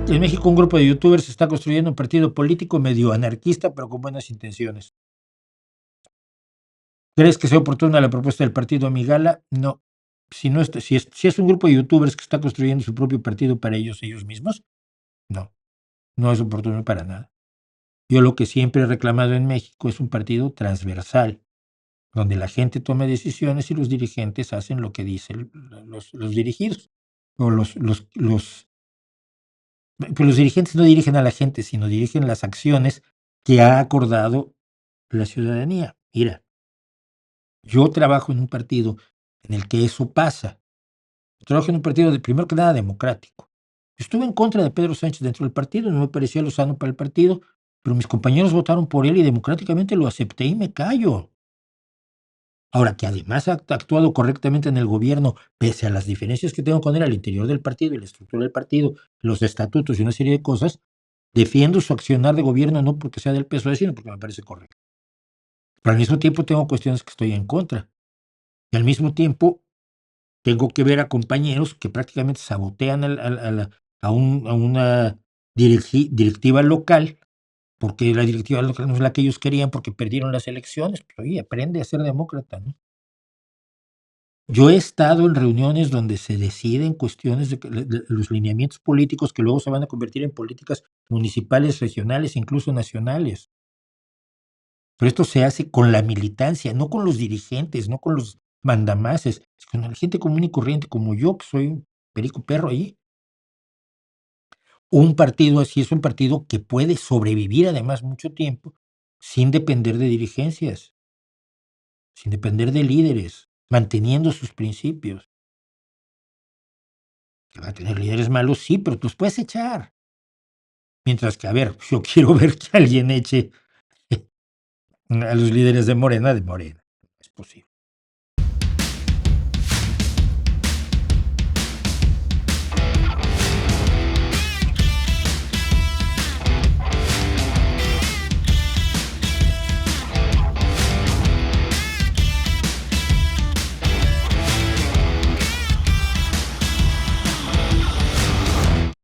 En México, un grupo de youtubers está construyendo un partido político medio anarquista, pero con buenas intenciones. ¿Crees que sea oportuna la propuesta del partido Amigala? No. Si, no está, si es un grupo de youtubers que está construyendo su propio partido para ellos mismos, no, no es oportuno para nada. Yo lo que siempre he reclamado en México es un partido transversal, donde la gente tome decisiones y los dirigentes hacen lo que dicen los dirigidos. O pues los dirigentes no dirigen a la gente, sino dirigen las acciones que ha acordado la ciudadanía. Mira, yo trabajo en un partido en el que eso pasa. Trabajo en un partido, primero que nada, democrático. Estuve en contra de Pedro Sánchez dentro del partido, no me parecía lo sano para el partido, pero mis compañeros votaron por él y democráticamente lo acepté y me callo. Ahora, que además ha actuado correctamente en el gobierno, pese a las diferencias que tengo con él al interior del partido y la estructura del partido, los estatutos y una serie de cosas, defiendo su accionar de gobierno no porque sea del PSOE, sino porque me parece correcto. Pero al mismo tiempo tengo cuestiones que estoy en contra. Y al mismo tiempo tengo que ver a compañeros que prácticamente sabotean a una directiva local, porque la directiva local no es la que ellos querían, porque perdieron las elecciones. Pues, oye, aprende a ser demócrata, ¿no? Yo he estado en reuniones donde se deciden cuestiones de los lineamientos políticos que luego se van a convertir en políticas municipales, regionales, incluso nacionales. Pero esto se hace con la militancia, no con los dirigentes, no con los mandamases, es con la gente común y corriente como yo, que soy un perico perro ahí. Un partido así es un partido que puede sobrevivir además mucho tiempo sin depender de dirigencias, sin depender de líderes, manteniendo sus principios. Que va a tener líderes malos, sí, pero tú los puedes echar. Mientras que, a ver, yo quiero ver que alguien eche a los líderes de Morena, es posible.